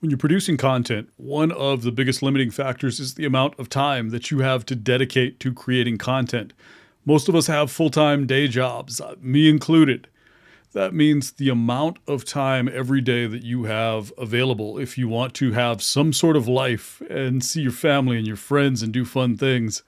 When you're producing content, one of the biggest limiting factors is the amount of time that you have to dedicate to creating content. Most of us have full-time day jobs, me included. That means the amount of time every day that you have available if you want to have some sort of life and see your family and your friends and do fun things,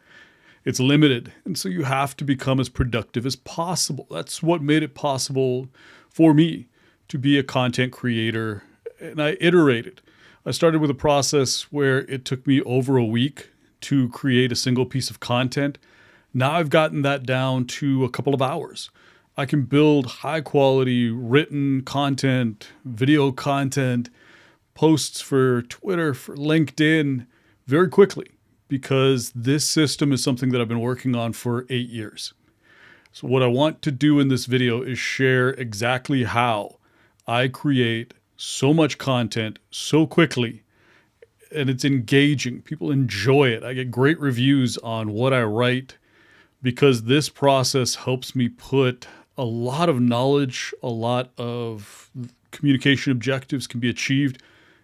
it's limited. And so you have to become as productive as possible. That's what made it possible for me to be a content creator. And I iterated. I started with a process where it took me over a week to create a single piece of content. Now I've gotten that down to a couple of hours. I can build high quality written content, video content, posts for Twitter, for LinkedIn very quickly because this system is something that I've been working on for 8 years. So what I want to do in this video is share exactly how I create so much content so quickly, and it's engaging. People enjoy it. I get great reviews on what I write because this process helps me put a lot of knowledge, a lot of communication objectives can be achieved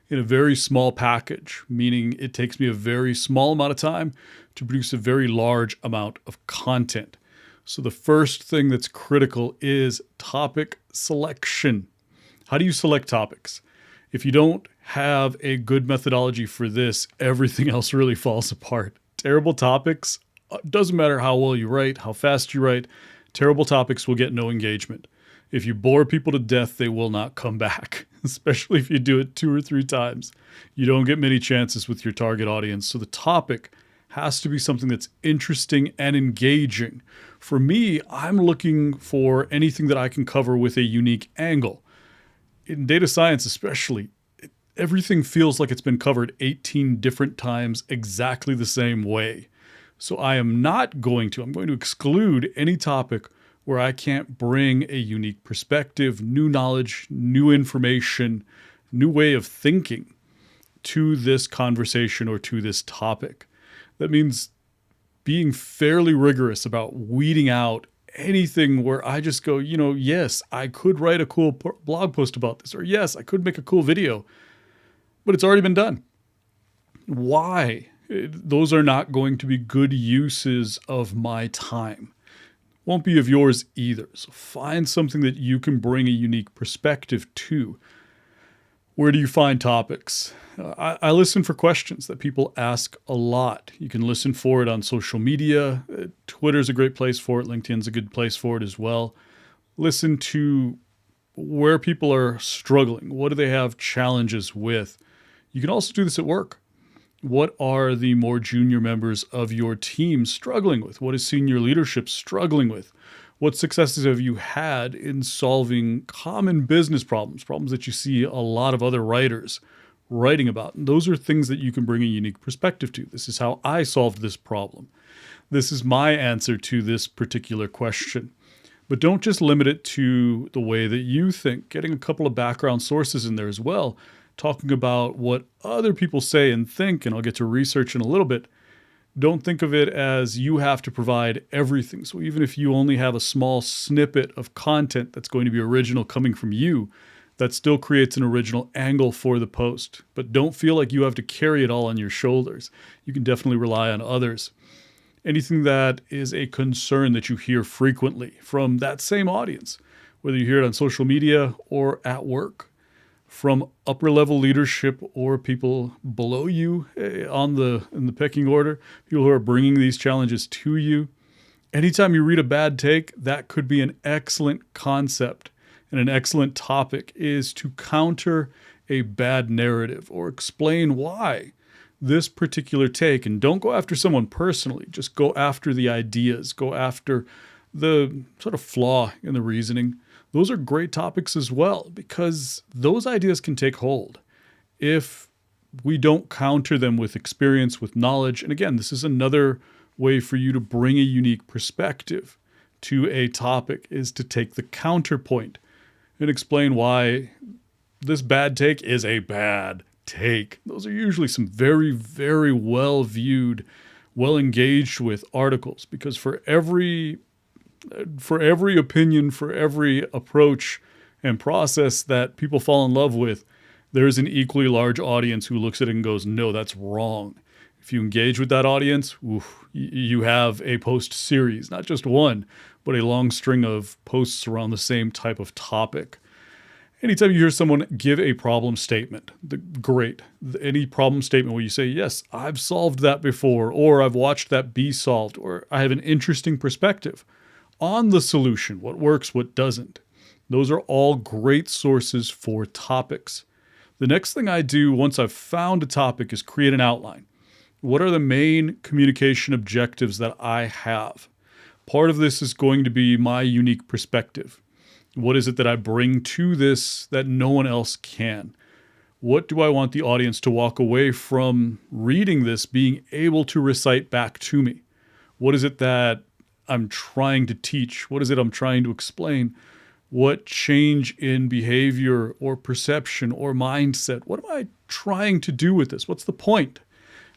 in a very small package, meaning it takes me a very small amount of time to produce a very large amount of content. So the first thing that's critical is topic selection. How do you select topics? If you don't have a good methodology for this, everything else really falls apart. Terrible topics, doesn't matter how well you write, how fast you write, terrible topics will get no engagement. If you bore people to death, they will not come back, especially if you do it 2 or 3 times. You don't get many chances with your target audience. So the topic has to be something that's interesting and engaging. For me, I'm looking for anything that I can cover with a unique angle. In data science especially, everything feels like it's been covered 18 different times exactly the same way. So I'm going to exclude any topic where I can't bring a unique perspective, new knowledge, new information, new way of thinking to this conversation or to this topic. That means being fairly rigorous about weeding out anything where I just go, yes, I could write a cool blog post about this, or yes, I could make a cool video, but it's already been done. Why? Those are not going to be good uses of my time. Won't be of yours either. So find something that you can bring a unique perspective to. Where do you find topics? I listen for questions that people ask a lot. You can listen for it on social media. Twitter's a great place for it. LinkedIn's a good place for it as well. Listen to where people are struggling. What do they have challenges with? You can also do this at work. What are the more junior members of your team struggling with? What is senior leadership struggling with? What successes have you had in solving common business problems that you see a lot of other writers writing about? And those are things that you can bring a unique perspective to. This is how I solved this problem. This is my answer to this particular question. But don't just limit it to the way that you think. Getting a couple of background sources in there as well, talking about what other people say and think, and I'll get to research in a little bit. Don't think of it as you have to provide everything. So even if you only have a small snippet of content that's going to be original coming from you, that still creates an original angle for the post. But don't feel like you have to carry it all on your shoulders. You can definitely rely on others. Anything that is a concern that you hear frequently from that same audience, whether you hear it on social media or at work, from upper level leadership or people below you in the pecking order, people who are bringing these challenges to you. Anytime you read a bad take, that could be an excellent concept and an excellent topic, is to counter a bad narrative or explain why this particular take. And don't go after someone personally, just go after the ideas, go after the sort of flaw in the reasoning. Those are great topics as well, because those ideas can take hold if we don't counter them with experience, with knowledge. And again, this is another way for you to bring a unique perspective to a topic, is to take the counterpoint and explain why this bad take is a bad take. Those are usually some very, very well viewed, well engaged with articles, because for every opinion, for every approach and process that people fall in love with, there's an equally large audience who looks at it and goes, no, that's wrong. If you engage with that audience, you have a post series, not just one, but a long string of posts around the same type of topic. Anytime you hear someone give a problem statement, great. Any problem statement where you say, yes, I've solved that before, or I've watched that be solved, or I have an interesting perspective on the solution, what works, what doesn't. Those are all great sources for topics. The next thing I do once I've found a topic is create an outline. What are the main communication objectives that I have? Part of this is going to be my unique perspective. What is it that I bring to this that no one else can? What do I want the audience to walk away from reading this being able to recite back to me? What is it that I'm trying to teach? What is it I'm trying to explain? What change in behavior or perception or mindset? What am I trying to do with this? What's the point?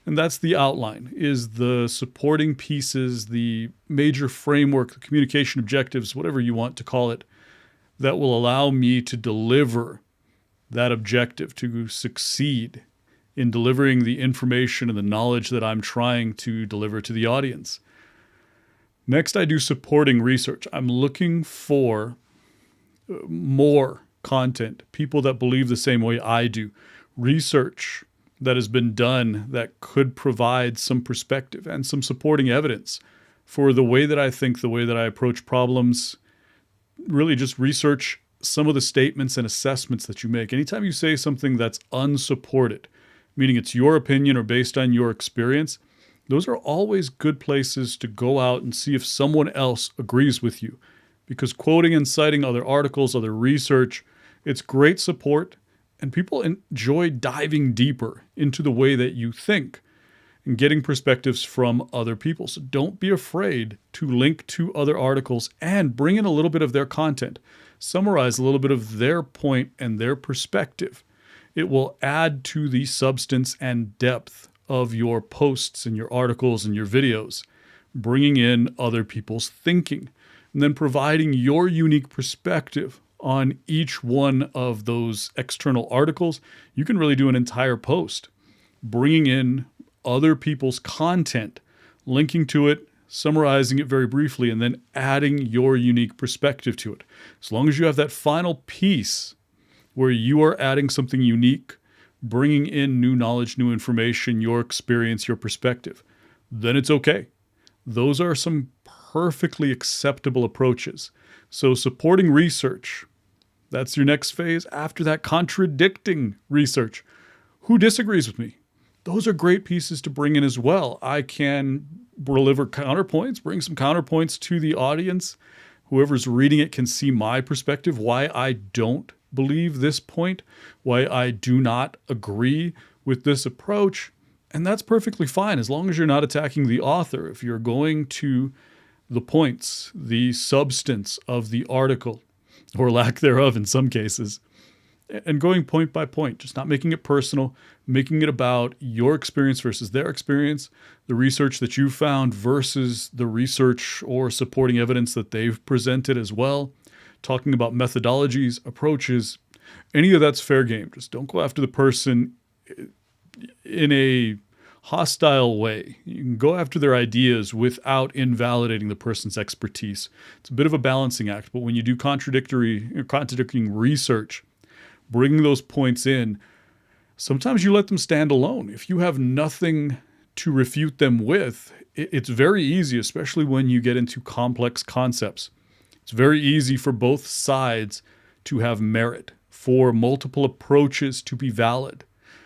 And that's the outline, is the supporting pieces, the major framework, the communication objectives, whatever you want to call it, that will allow me to deliver that objective, to succeed in delivering the information and the knowledge that I'm trying to deliver to the audience. Next, I do supporting research. I'm looking for more content, people that believe the same way I do, research that has been done that could provide some perspective and some supporting evidence for the way that I think, the way that I approach problems. Really just research some of the statements and assessments that you make. Anytime you say something that's unsupported, meaning it's your opinion or based on your experience, those are always good places to go out and see if someone else agrees with you. Because quoting and citing other articles, other research, it's great support, and people enjoy diving deeper into the way that you think and getting perspectives from other people. So don't be afraid to link to other articles and bring in a little bit of their content. Summarize a little bit of their point and their perspective. It will add to the substance and depth of your posts and your articles and your videos, bringing in other people's thinking, and then providing your unique perspective on each one of those external articles. You can really do an entire post, bringing in other people's content, linking to it, summarizing it very briefly, and then adding your unique perspective to it. As long as you have that final piece where you are adding something unique, bringing in new knowledge, new information, your experience, your perspective, then it's okay. Those are some perfectly acceptable approaches. So supporting research, that's your next phase. After that, contradicting research. Who disagrees with me? Those are great pieces to bring in as well. I can deliver counterpoints, bring some counterpoints to the audience. Whoever's reading it can see my perspective, why I don't believe this point, why I do not agree with this approach. And that's perfectly fine as long as you're not attacking the author. If you're going to the points, the substance of the article, or lack thereof in some cases, and going point by point, just not making it personal, making it about your experience versus their experience, the research that you found versus the research or supporting evidence that they've presented as well, talking about methodologies, approaches, any of that's fair game. Just don't go after the person in a hostile way. You can go after their ideas without invalidating the person's expertise. It's a bit of a balancing act, but when you do contradicting research, bringing those points in, sometimes you let them stand alone. If you have nothing to refute them with, it's very easy, especially when you get into complex concepts. It's very easy for both sides to have merit, for multiple approaches to be valid,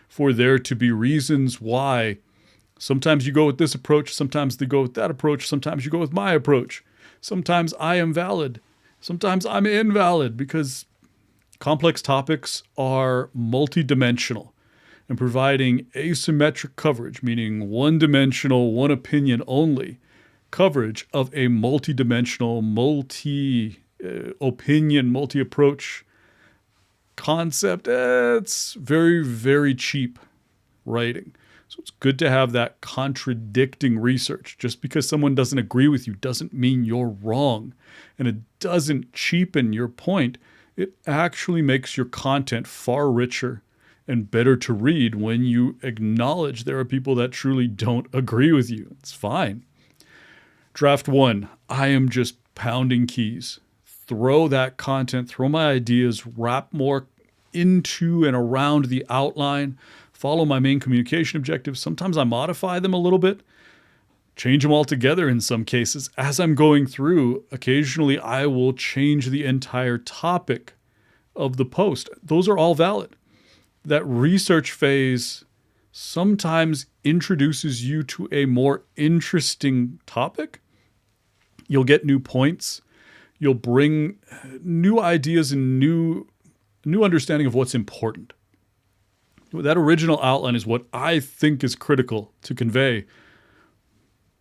for there to be reasons why sometimes you go with this approach, sometimes they go with that approach, sometimes you go with my approach. Sometimes I am valid, sometimes I'm invalid, because complex topics are multidimensional, and providing asymmetric coverage, meaning one-dimensional, one opinion only, coverage of a multidimensional, multi-opinion, multi-approach concept, it's very, very cheap writing. So it's good to have that contradicting research. Just because someone doesn't agree with you doesn't mean you're wrong, and it doesn't cheapen your point. It actually makes your content far richer and better to read when you acknowledge there are people that truly don't agree with you. It's fine. Draft 1, I am just pounding keys. Throw that content, throw my ideas, wrap more into and around the outline, follow my main communication objectives. Sometimes I modify them a little bit, change them altogether in some cases. As I'm going through, occasionally I will change the entire topic of the post. Those are all valid. That research phase sometimes introduces you to a more interesting topic. You'll get new points. You'll bring new ideas and new understanding of what's important. That original outline is what I think is critical to convey.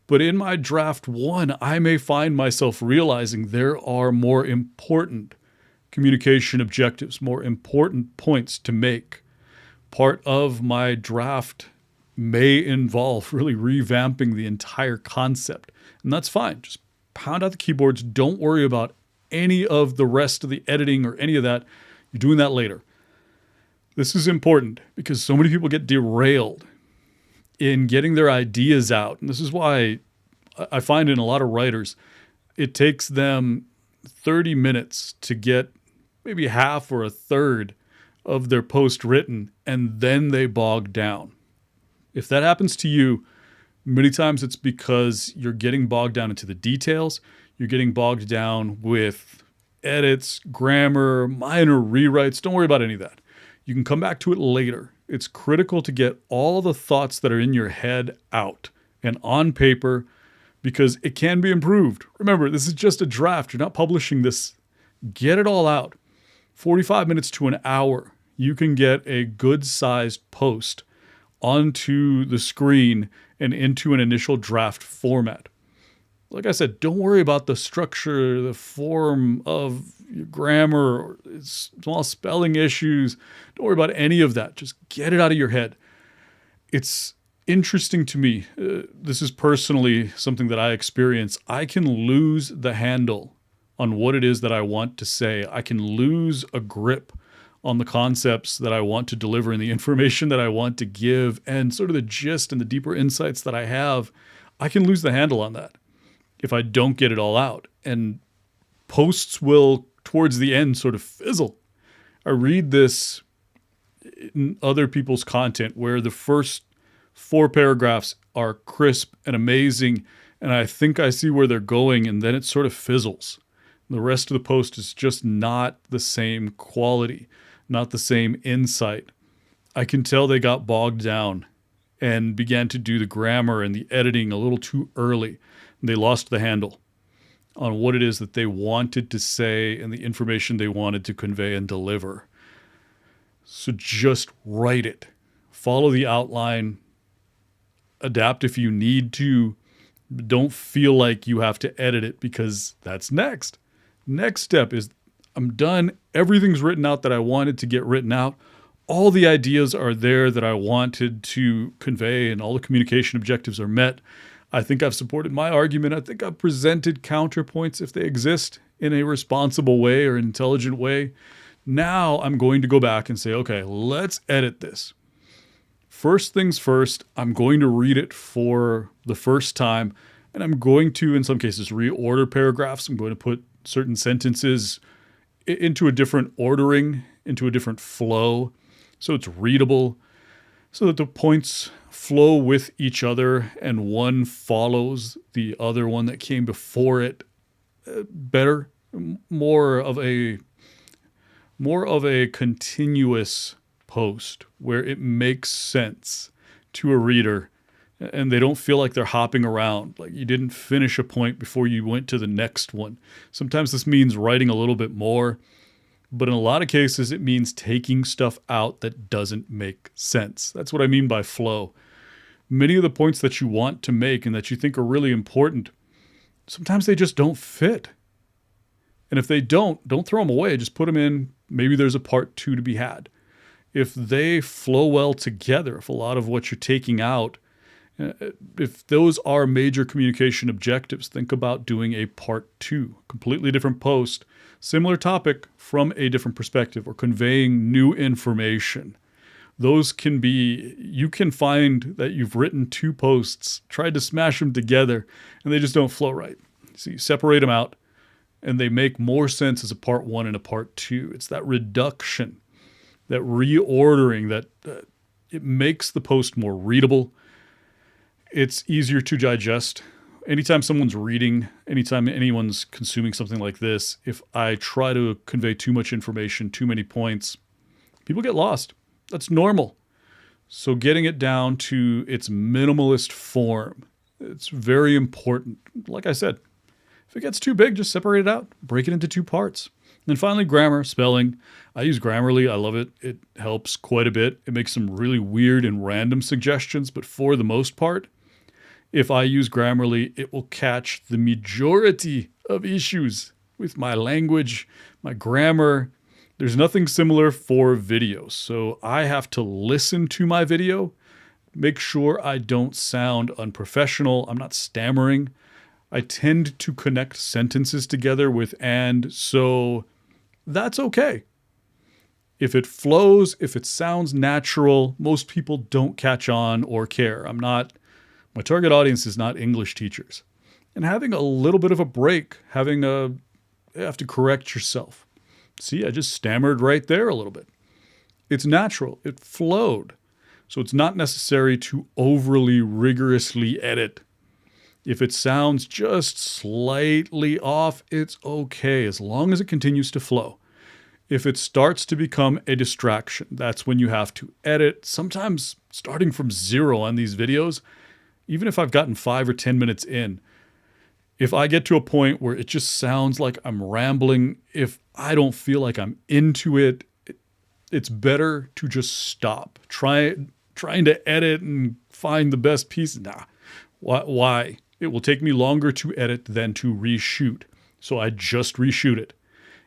But in my draft 1, I may find myself realizing there are more important communication objectives, more important points to make. Part of my draft may involve really revamping the entire concept. And that's fine. Just pound out the keyboards. Don't worry about any of the rest of the editing or any of that. You're doing that later. This is important because so many people get derailed in getting their ideas out. And this is why I find in a lot of writers, it takes them 30 minutes to get maybe half or a third of their post written, and then they bog down. If that happens to you, many times it's because you're getting bogged down into the details. You're getting bogged down with edits, grammar, minor rewrites. Don't worry about any of that. You can come back to it later. It's critical to get all the thoughts that are in your head out and on paper because it can be improved. Remember, this is just a draft. You're not publishing this. Get it all out. 45 minutes to an hour, you can get a good-sized post onto the screen and into an initial draft format. Like I said, don't worry about the structure, the form of your grammar, or small spelling issues. Don't worry about any of that. Just get it out of your head. It's interesting to me. This is personally something that I experience. I can lose the handle on what it is that I want to say. I can lose a grip on the concepts that I want to deliver and the information that I want to give and sort of the gist and the deeper insights that I have. I can lose the handle on that if I don't get it all out. And posts will, towards the end, sort of fizzle. I read this in other people's content where the first 4 paragraphs are crisp and amazing, and I think I see where they're going, and then it sort of fizzles. The rest of the post is just not the same quality, not the same insight. I can tell they got bogged down and began to do the grammar and the editing a little too early. They lost the handle on what it is that they wanted to say and the information they wanted to convey and deliver. So just write it. Follow the outline. Adapt if you need to. Don't feel like you have to edit it because that's next. Next step is I'm done. Everything's written out that I wanted to get written out. All the ideas are there that I wanted to convey and all the communication objectives are met. I think I've supported my argument. I think I've presented counterpoints if they exist in a responsible way or an intelligent way. Now I'm going to go back and say, okay, let's edit this. First things first, I'm going to read it for the first time, and I'm going to, in some cases, reorder paragraphs. I'm going to put certain sentences into a different ordering, into a different flow, so it's readable, so that the points flow with each other and one follows the other one that came before it better, more of a continuous post where it makes sense to a reader and they don't feel like they're hopping around, like you didn't finish a point before you went to the next one. Sometimes this means writing a little bit more, but in a lot of cases it means taking stuff out that doesn't make sense. That's what I mean by flow. Many of the points that you want to make and that you think are really important, sometimes they just don't fit. And if they don't throw them away. Just put them in. Maybe there's a part 2 to be had. If they flow well together, if a lot of what you're taking out, if those are major communication objectives, think about doing a part 2, completely different post, similar topic from a different perspective, or conveying new information. Those can be, you can find that you've written two posts, tried to smash them together, and they just don't flow right. So you separate them out, and they make more sense as a part one and a part two. It's that reduction, that reordering, that it makes the post more readable. It's easier to digest. Anytime someone's reading, anytime anyone's consuming something like this, if I try to convey too much information, too many points, people get lost. That's normal. So getting it down to its minimalist form, it's very important. Like I said, if it gets too big, just separate it out, break it into two parts. And then finally, grammar, spelling. I use Grammarly. I love it. It helps quite a bit. It makes some really weird and random suggestions, but for the most part, if I use Grammarly, it will catch the majority of issues with my language, my grammar. There's nothing similar for videos. So I have to listen to my video, make sure I don't sound unprofessional. I'm not stammering. I tend to connect sentences together with and, so that's okay. If it flows, if it sounds natural, most people don't catch on or care. My target audience is not English teachers. And having a little bit of a break, you have to correct yourself. See, I just stammered right there a little bit. It's natural. It flowed. So it's not necessary to overly rigorously edit. If it sounds just slightly off, it's okay as long as it continues to flow. If it starts to become a distraction, that's when you have to edit. Sometimes starting from zero on these videos, even if I've gotten 5 or 10 minutes in, if I get to a point where it just sounds like I'm rambling, if I don't feel like I'm into it, it's better to just stop. Trying to edit and find the best piece. Nah. Why? It will take me longer to edit than to reshoot. So I just reshoot it.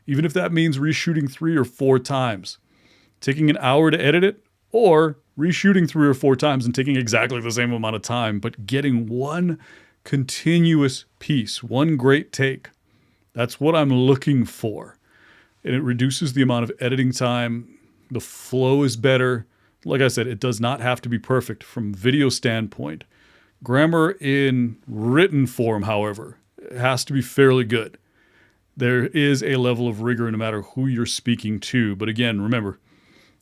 Even if that means reshooting 3 or 4 times. Taking an hour to edit it, or reshooting 3 or 4 times and taking exactly the same amount of time, but getting one continuous piece, one great take. That's what I'm looking for. And it reduces the amount of editing time. The flow is better. Like I said, it does not have to be perfect from video standpoint. Grammar in written form, however, has to be fairly good. There is a level of rigor no matter who you're speaking to. But again, remember,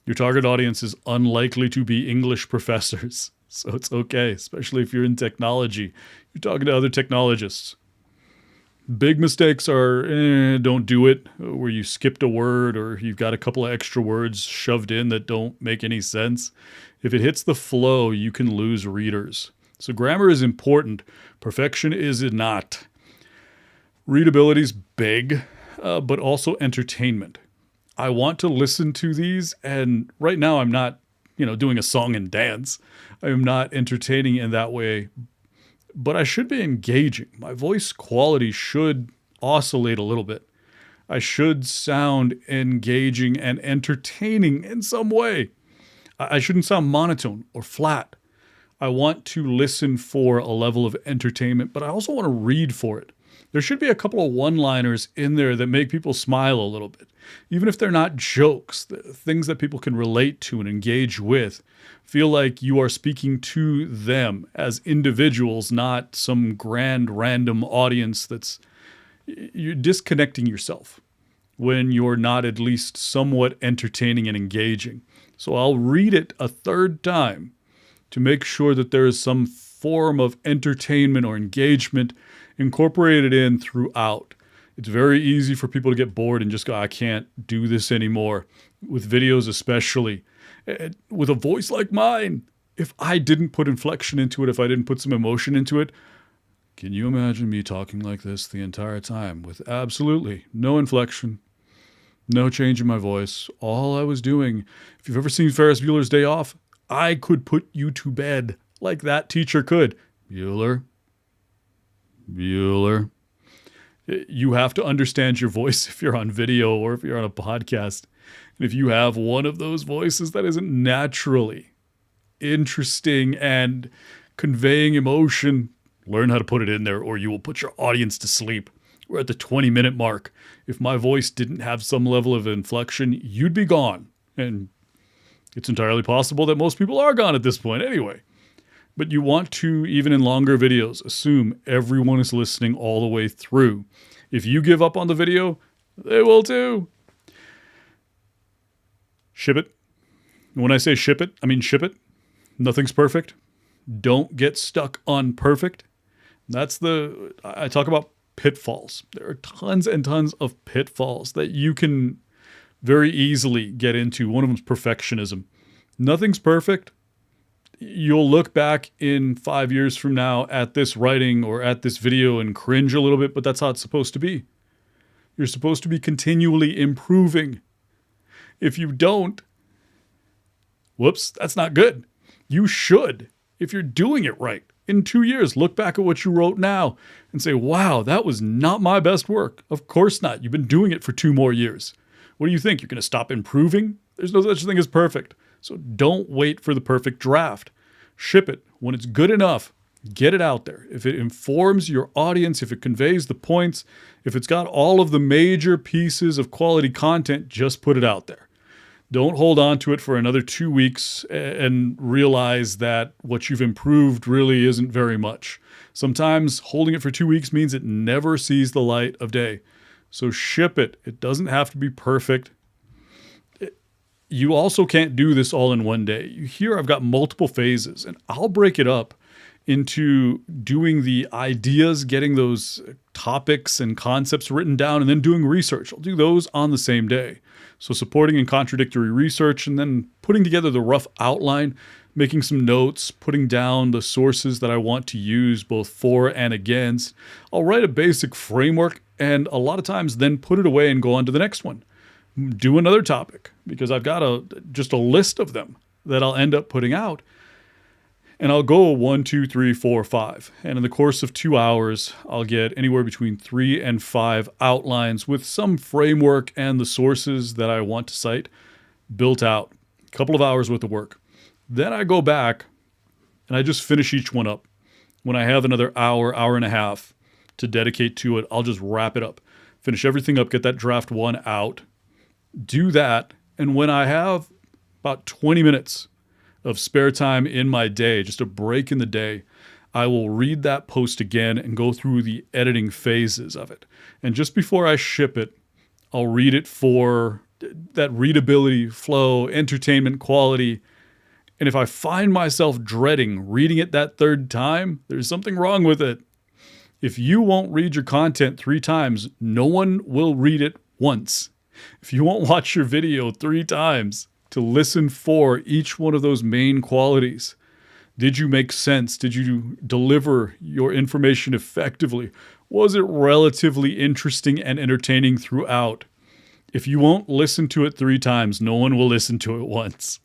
your target audience is unlikely to be English professors. So it's okay, especially if you're in technology. You're talking to other technologists. Big mistakes are don't do it, where you skipped a word or you've got a couple of extra words shoved in that don't make any sense. If it hits the flow, you can lose readers. So grammar is important. Perfection is not. Readability is big, but also entertainment. I want to listen to these, and right now I'm not, doing a song and dance. I am not entertaining in that way, but I should be engaging. My voice quality should oscillate a little bit. I should sound engaging and entertaining in some way. I shouldn't sound monotone or flat. I want to listen for a level of entertainment, but I also want to read for it. There should be a couple of one-liners in there that make people smile a little bit. Even if they're not jokes, things that people can relate to and engage with. Feel like you are speaking to them as individuals, not some grand random audience you're disconnecting yourself when you're not at least somewhat entertaining and engaging. So I'll read it a third time to make sure that there is some form of entertainment or engagement incorporated in throughout. It's very easy for people to get bored and just go, I can't do this anymore. With videos especially. With a voice like mine, if I didn't put inflection into it, if I didn't put some emotion into it, can you imagine me talking like this the entire time with absolutely no inflection, no change in my voice? All I was doing, if you've ever seen Ferris Bueller's Day Off, I could put you to bed like that teacher could. Bueller. You have to understand your voice if you're on video or if you're on a podcast. And if you have one of those voices that isn't naturally interesting and conveying emotion, learn how to put it in there or you will put your audience to sleep. We're at the 20-minute mark. If my voice didn't have some level of inflection, you'd be gone. And It's entirely possible that most people are gone at this point anyway. But you want to, even in longer videos, assume everyone is listening all the way through. If you give up on the video, they will too. Ship it. When I say ship it, I mean ship it. Nothing's perfect. Don't get stuck on perfect. I talk about pitfalls. There are tons and tons of pitfalls that you can very easily get into. One of them is perfectionism. Nothing's perfect. You'll look back in 5 years from now at this writing or at this video and cringe a little bit, but that's how it's supposed to be. You're supposed to be continually improving. If you don't, whoops, that's not good. You should, if you're doing it right. In 2 years, look back at what you wrote now and say, wow, that was not my best work. Of course not. You've been doing it for 2 more years. What do you think? You're going to stop improving? There's no such thing as perfect. So don't wait for the perfect draft. Ship it. When it's good enough, get it out there. If it informs your audience, if it conveys the points, if it's got all of the major pieces of quality content, just put it out there. Don't hold on to it for another 2 weeks and realize that what you've improved really isn't very much. Sometimes holding it for 2 weeks means it never sees the light of day. So ship it. It doesn't have to be perfect. You also can't do this all in one day. Here I've got multiple phases, and I'll break it up into doing the ideas, getting those topics and concepts written down, and then doing research. I'll do those on the same day. So supporting and contradictory research, and then putting together the rough outline, making some notes, putting down the sources that I want to use both for and against. I'll write a basic framework, and a lot of times then put it away and go on to the next one. Do another topic, because I've got just a list of them that I'll end up putting out. And I'll go 1, 2, 3, 4, 5. And in the course of 2 hours, I'll get anywhere between 3 and 5 outlines with some framework and the sources that I want to cite built out. A couple of hours worth of work. Then I go back and I just finish each one up. When I have another hour, hour and a half to dedicate to it, I'll just wrap it up. Finish everything up, get that draft 1 out. Do that. And when I have about 20 minutes of spare time in my day, just a break in the day, I will read that post again and go through the editing phases of it. And just before I ship it, I'll read it for that readability, flow, entertainment quality. And if I find myself dreading reading it that 3rd time, there's something wrong with it. If you won't read your content 3 times, no one will read it once. If you won't watch your video 3 times to listen for each one of those main qualities, did you make sense? Did you deliver your information effectively? Was it relatively interesting and entertaining throughout? If you won't listen to it 3 times, no one will listen to it once.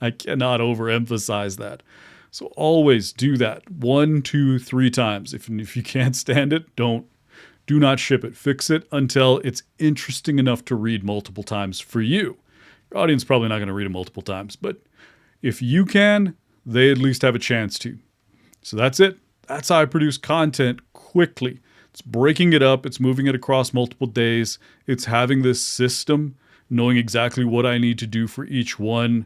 I cannot overemphasize that. So always do that 1, 2, 3 times. If you can't stand it, do not ship it. Fix it until it's interesting enough to read multiple times for you. Your audience is probably not going to read it multiple times, but if you can, they at least have a chance to. So that's it. That's how I produce content quickly. It's breaking it up. It's moving it across multiple days. It's having this system, knowing exactly what I need to do for each one,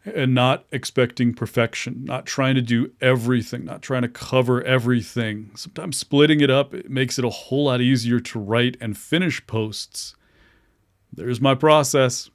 and not expecting perfection, not trying to do everything, not trying to cover everything. Sometimes splitting it up, it makes it a whole lot easier to write and finish posts. There's my process.